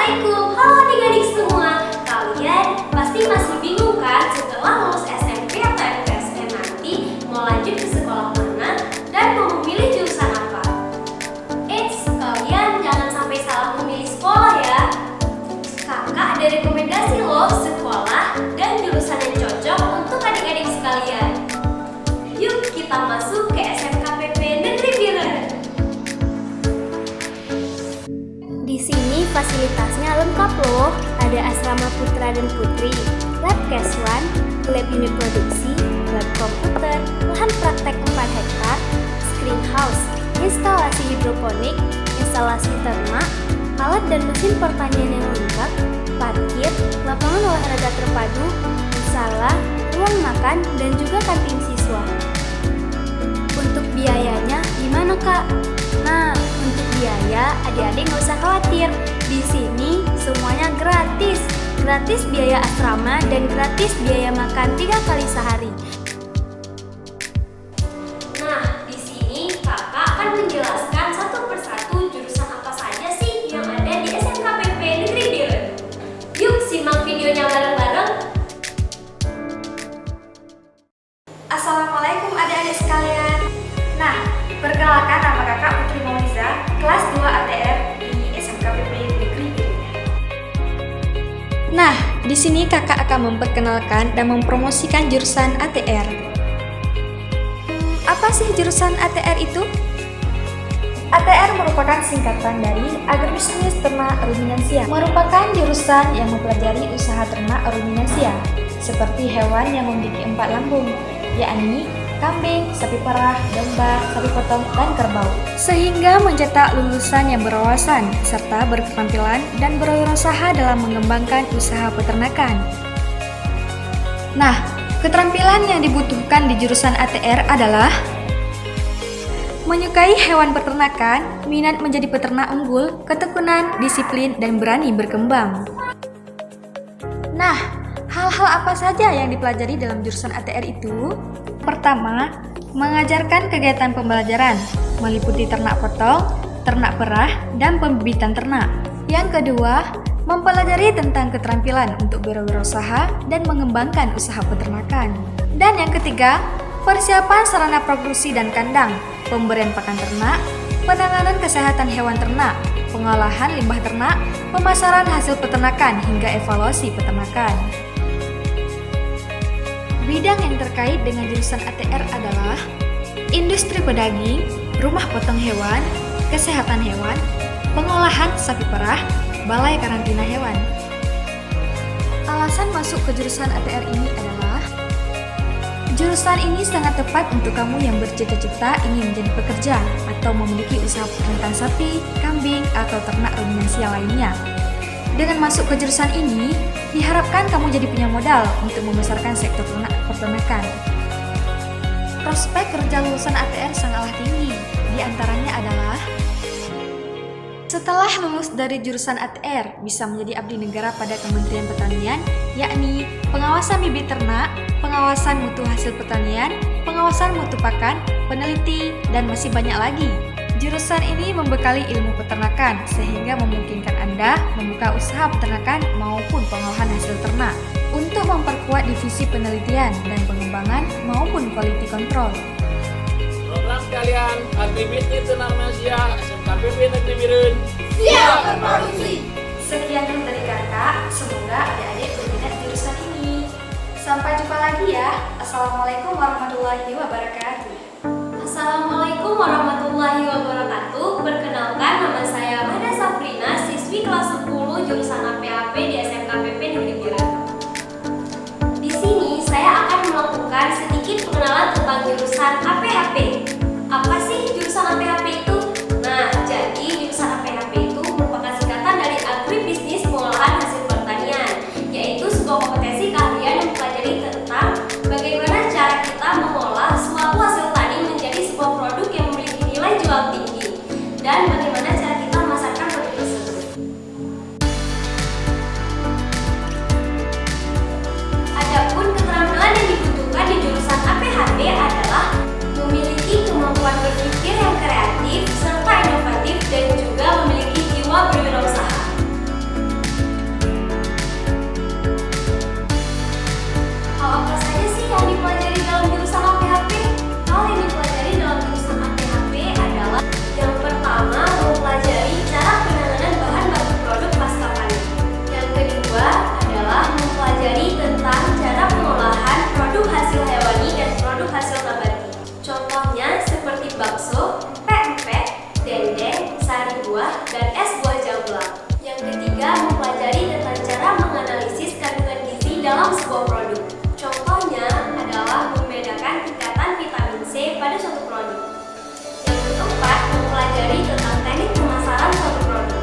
Assalamualaikum, halo adik-adik semua. Kalian pasti masih bingung kan setelah lulus SMP atau SMK nanti mau lanjut ke sekolah mana dan mau memilih jurusan apa? Eits, kalian jangan sampai salah memilih sekolah ya. Kakak ada rekomendasi loh sekolah dan jurusan yang cocok untuk adik-adik sekalian. Yuk kita masuk ke SMKPP Negeri Biren. Di sini fasilitasnya lengkap loh. Ada asrama putra dan putri, lab case 1, lab unit produksi, lab komputer, lahan praktek 4 hektar, greenhouse, instalasi hidroponik, instalasi ternak, alat dan mesin pertanian yang lengkap, parkir, lapangan olahraga terpadu, musala, ruang makan, dan juga kantin siswa. Untuk biayanya gimana kak? Nah, untuk biaya adik-adik nggak usah khawatir. Di sini semuanya gratis. Gratis biaya asrama dan gratis biaya makan 3 kali sehari. Nah, di sini kakak akan menjelaskan satu persatu jurusan apa saja sih yang ada di SMKPP Negeri Biren. Yuk simak videonya bareng-bareng. Assalamualaikum adik-adik sekalian. Nah, perkenalkan nama kakak Putri Mauliza, kelas 2 ATR di SMKPP Negeri Biren. Nah, di sini kakak akan memperkenalkan dan mempromosikan jurusan ATR. Apa sih jurusan ATR itu? ATR merupakan singkatan dari Agribisnis Ternak Ruminansia. Merupakan jurusan yang mempelajari usaha ternak ruminansia, seperti hewan yang memiliki 4 lambung, yakni kambing, sapi perah, domba, sapi potong, dan kerbau. Sehingga mencetak lulusan yang berwawasan serta berketerampilan dan berwirausaha dalam mengembangkan usaha peternakan. Nah, keterampilan yang dibutuhkan di jurusan ATR adalah menyukai hewan peternakan, minat menjadi peternak unggul, ketekunan, disiplin, dan berani berkembang. Nah, hal-hal apa saja yang dipelajari dalam jurusan ATR itu? Pertama, mengajarkan kegiatan pembelajaran, meliputi ternak potong, ternak perah, dan pembibitan ternak. Yang kedua, mempelajari tentang keterampilan untuk berwirausaha dan mengembangkan usaha peternakan. Dan yang ketiga, persiapan sarana produksi dan kandang, pemberian pakan ternak, penanganan kesehatan hewan ternak, pengolahan limbah ternak, pemasaran hasil peternakan, hingga evaluasi peternakan. Bidang yang terkait dengan jurusan ATR adalah industri pedaging, rumah potong hewan, kesehatan hewan, pengolahan sapi perah, balai karantina hewan. Alasan masuk ke jurusan ATR ini adalah jurusan ini sangat tepat untuk kamu yang bercita-cita ingin menjadi pekerja atau memiliki usaha peternakan sapi, kambing, atau ternak ruminansia lainnya. Dengan masuk ke jurusan ini, diharapkan kamu jadi punya modal untuk membesarkan sektor ternak peternakan. Prospek kerja lulusan ATR sangatlah tinggi. Di antaranya adalah setelah lulus dari jurusan ATR, bisa menjadi abdi negara pada Kementerian Pertanian, yakni pengawasan bibit ternak, pengawasan mutu hasil pertanian, pengawasan mutu pakan, peneliti, dan masih banyak lagi. Jurusan ini membekali ilmu peternakan sehingga memungkinkan Anda membuka usaha peternakan maupun pengolahan hasil ternak untuk memperkuat divisi penelitian dan pengembangan maupun quality control. Program sekalian, Agribisnis Ternak Ruminansia SMKPP Negeri Biren Siap berproduksi. Sekian dulu dari kakak, semoga adik-adik berminat jurusan ini. Sampai jumpa lagi ya. Assalamualaikum warahmatullahi wabarakatuh. Assalamualaikum warahmatullahi wabarakatuh. Perkenalkan, nama saya Mada Safrina, siswi kelas 10 jurusan APHP di SMKPP Negeri Biren. Di sini saya akan melakukan sedikit pengenalan tentang jurusan APHP. Apa sih jurusan APHP itu? Nah, jadi jurusan APHP itu merupakan singkatan dari Agribisnis Pengolahan Hasil Pertanian, yaitu sebuah kompetensi keahlian yang mempelajari tentang bagaimana cara kita mengolah suatu hasil tani menjadi sebuah produk yang memiliki nilai jual tinggi dan bagaimana cara kita memasarkan produk tersebut. Adapun keterampilan yang dibutuhkan di jurusan APHP adalah dari suatu produk. Yang keempat, mempelajari tentang teknik pemasaran suatu produk.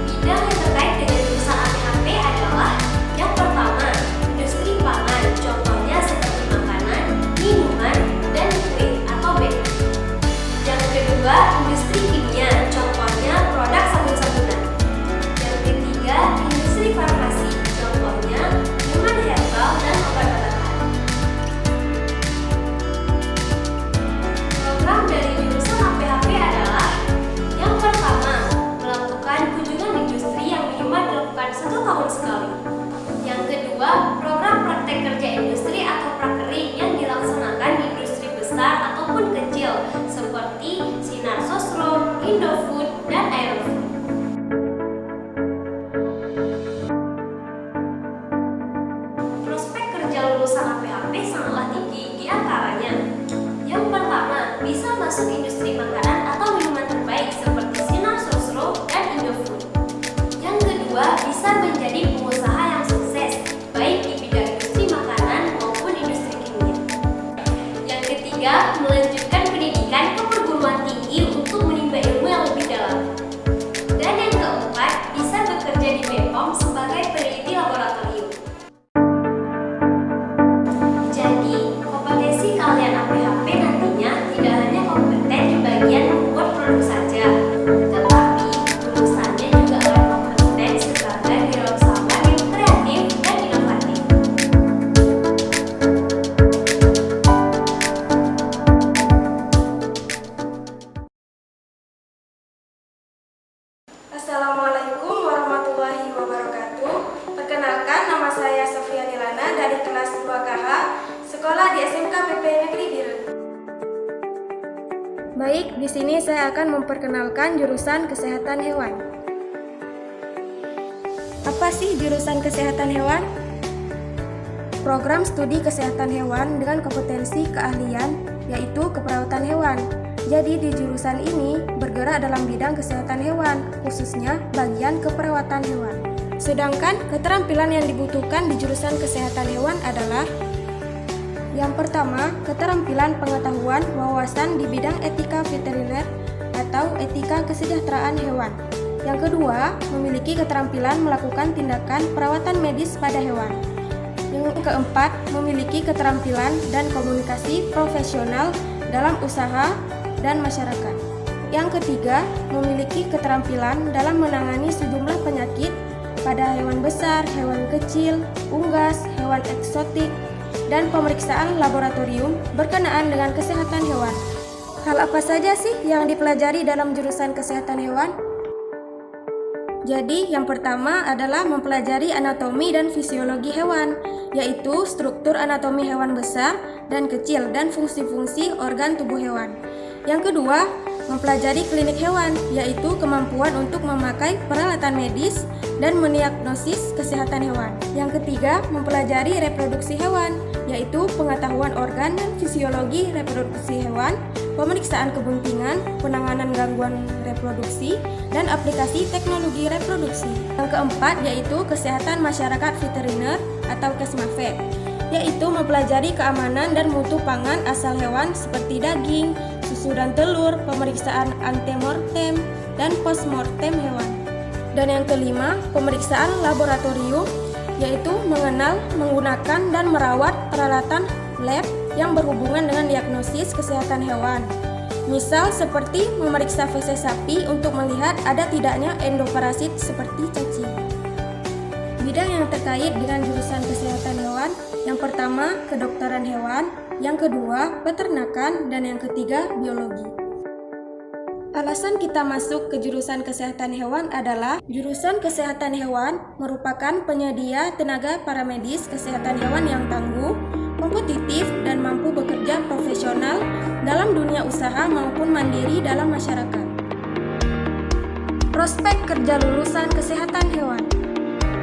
Bidang yang terkait dengan jurusan APHP adalah yang pertama, industri pangan, contohnya seperti makanan, minuman, dan kue atau bakery. Yang kedua, industri kimia, contohnya produk sabun-sabunan. Yang ketiga, industri farmasi, contohnya minuman herbal dan obat-obatan. Program dari jurusan APHP adalah yang pertama, melakukan kunjungan industri yang minimal dilakukan 1 tahun sekali. Yang kedua, program praktek kerja industri atau prakering yang dilaksanakan di industri besar ataupun kecil seperti Sinar Sosro, Indofood, dan Aerofood. Prospek kerja lulusan APHP sangatlah tinggi, di antaranya yang pertama, bisa masuk industri makanan atau minuman terbaik seperti Sinar Sosro dan Indofood. Yang kedua, bisa menjadi pengusaha yang sukses, baik di bidang industri makanan maupun industri kimia. Yang ketiga, melanjutkan pendidikan ke perguruan tinggi untuk menimba ilmu yang lebih dalam. Dan yang keempat, bisa bekerja di BPOM sebagai peneliti laboratorium. Jadi, kompetensi kalian APHP nantinya tidak hanya kompeten di bagian membuat produk saja, tetapi lulusannya juga akan kompeten sebagai wirausahawan yang kreatif dan inovatif. Assalamualaikum warahmatullahi wabarakatuh. Perkenalkan, nama saya Sofia Nilana dari kelas 2KH, sekolah di SMK PP Negeri Biren. Baik, di sini saya akan memperkenalkan jurusan Kesehatan Hewan. Apa sih jurusan Kesehatan Hewan? Program studi kesehatan hewan dengan kompetensi keahlian, yaitu keperawatan hewan. Jadi di jurusan ini bergerak dalam bidang kesehatan hewan, khususnya bagian keperawatan hewan. Sedangkan keterampilan yang dibutuhkan di jurusan kesehatan hewan adalah yang pertama, keterampilan pengetahuan wawasan di bidang etika veteriner atau etika kesejahteraan hewan. Yang kedua, memiliki keterampilan melakukan tindakan perawatan medis pada hewan. Yang keempat, memiliki keterampilan dan komunikasi profesional dalam usaha dan masyarakat. Yang ketiga, memiliki keterampilan dalam menangani sejumlah penyakit pada hewan besar, hewan kecil, unggas, hewan eksotik, dan pemeriksaan laboratorium berkenaan dengan kesehatan hewan. Hal apa saja sih yang dipelajari dalam jurusan kesehatan hewan? Jadi, yang pertama adalah mempelajari anatomi dan fisiologi hewan, yaitu struktur anatomi hewan besar dan kecil dan fungsi-fungsi organ tubuh hewan. Yang kedua, mempelajari klinik hewan, yaitu kemampuan untuk memakai peralatan medis dan mendiagnosis kesehatan hewan. Yang ketiga, mempelajari reproduksi hewan, yaitu pengetahuan organ dan fisiologi reproduksi hewan, pemeriksaan kebuntingan, penanganan gangguan reproduksi, dan aplikasi teknologi reproduksi. Yang keempat yaitu kesehatan masyarakat veteriner atau Kesmavet, yaitu mempelajari keamanan dan mutu pangan asal hewan seperti daging, susu dan telur, pemeriksaan antemortem dan postmortem hewan. Dan yang kelima, pemeriksaan laboratorium, yaitu mengenal, menggunakan, dan merawat peralatan lab yang berhubungan dengan diagnosis kesehatan hewan. Misal seperti memeriksa feses sapi untuk melihat ada tidaknya endoparasit seperti cacing. Bidang yang terkait dengan jurusan kesehatan hewan, yang pertama kedokteran hewan, yang kedua peternakan, dan yang ketiga biologi. Alasan kita masuk ke jurusan kesehatan hewan adalah jurusan kesehatan hewan merupakan penyedia tenaga paramedis kesehatan hewan yang tangguh, kompetitif, dan mampu bekerja profesional dalam dunia usaha maupun mandiri dalam masyarakat. Prospek kerja lulusan kesehatan hewan.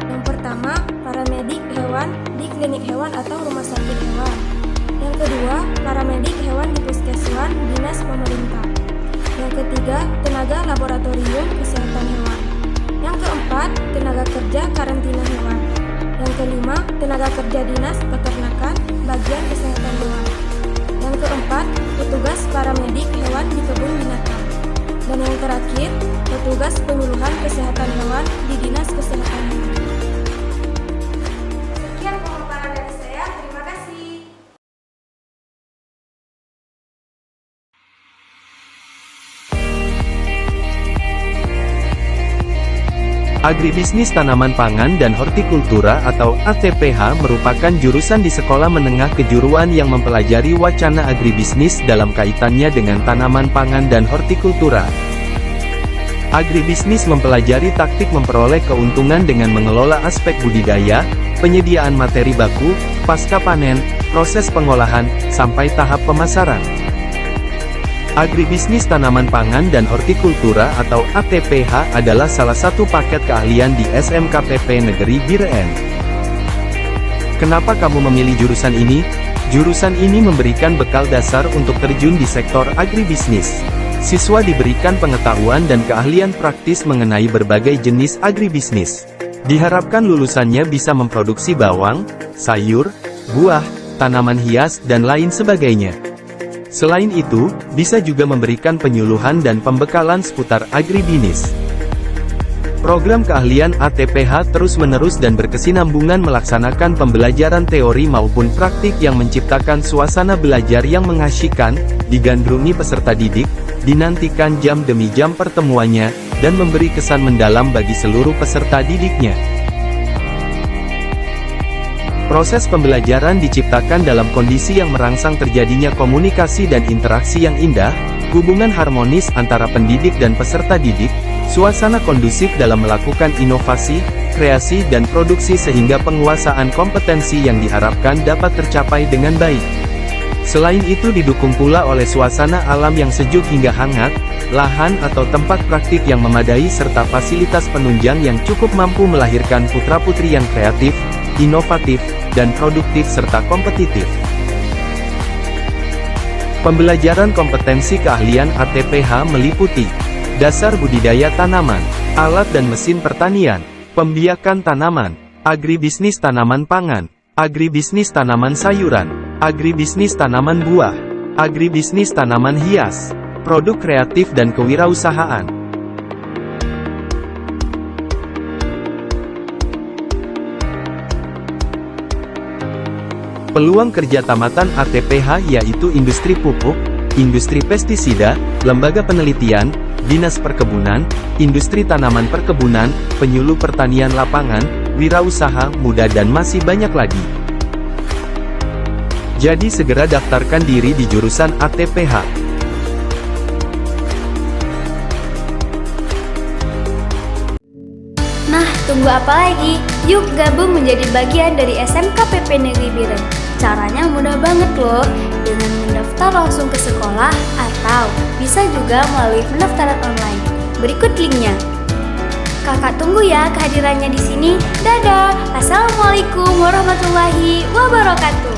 Yang pertama, paramedik hewan di klinik hewan atau rumah sakit hewan. Yang kedua, paramedik hewan di puskeswan dinas pemerintah. Yang ketiga, tenaga laboratorium kesehatan hewan. Yang keempat, tenaga kerja karantina hewan. Yang kelima, tenaga kerja dinas peternakan. ujian kesehatan hewan. Yang keempat, petugas paramedik hewan di kebun binatang. Dan yang terakhir, petugas penyuluhan kesehatan hewan di Dinas Kesehatan Hewan. Sekian pemaparan dari saya, terima kasih. Agribisnis Tanaman Pangan dan Hortikultura atau ATPH merupakan jurusan di sekolah menengah kejuruan yang mempelajari wacana agribisnis dalam kaitannya dengan tanaman pangan dan hortikultura. Agribisnis mempelajari taktik memperoleh keuntungan dengan mengelola aspek budidaya, penyediaan materi baku, pasca panen, proses pengolahan, sampai tahap pemasaran. Agribisnis Tanaman Pangan dan Hortikultura atau ATPH adalah salah satu paket keahlian di SMKPP Negeri Biren. Kenapa kamu memilih jurusan ini? Jurusan ini memberikan bekal dasar untuk terjun di sektor agribisnis. Siswa diberikan pengetahuan dan keahlian praktis mengenai berbagai jenis agribisnis. Diharapkan lulusannya bisa memproduksi bawang, sayur, buah, tanaman hias, dan lain sebagainya. Selain itu, bisa juga memberikan penyuluhan dan pembekalan seputar agribisnis. Program keahlian ATPH terus-menerus dan berkesinambungan melaksanakan pembelajaran teori maupun praktik yang menciptakan suasana belajar yang mengasyikkan, digandrungi peserta didik, dinantikan jam demi jam pertemuannya, dan memberi kesan mendalam bagi seluruh peserta didiknya. Proses pembelajaran diciptakan dalam kondisi yang merangsang terjadinya komunikasi dan interaksi yang indah, hubungan harmonis antara pendidik dan peserta didik, suasana kondusif dalam melakukan inovasi, kreasi dan produksi sehingga penguasaan kompetensi yang diharapkan dapat tercapai dengan baik. Selain itu didukung pula oleh suasana alam yang sejuk hingga hangat, lahan atau tempat praktik yang memadai serta fasilitas penunjang yang cukup mampu melahirkan putra-putri yang kreatif, inovatif, dan produktif serta kompetitif. Pembelajaran kompetensi keahlian ATPH meliputi dasar budidaya tanaman, alat dan mesin pertanian, pembiakan tanaman, agribisnis tanaman pangan, agribisnis tanaman sayuran, agribisnis tanaman buah, agribisnis tanaman hias, produk kreatif dan kewirausahaan. Peluang kerja tamatan ATPH yaitu industri pupuk, industri pestisida, lembaga penelitian, dinas perkebunan, industri tanaman perkebunan, penyuluh pertanian lapangan, wirausaha muda dan masih banyak lagi. Jadi segera daftarkan diri di jurusan ATPH. Nah, tunggu apa lagi? Yuk gabung menjadi bagian dari SMKPP Negeri Biren. Caranya mudah banget loh, dengan mendaftar langsung ke sekolah atau bisa juga melalui pendaftaran online. Berikut linknya. Kakak tunggu ya kehadirannya di sini. Dadah. Assalamualaikum warahmatullahi wabarakatuh.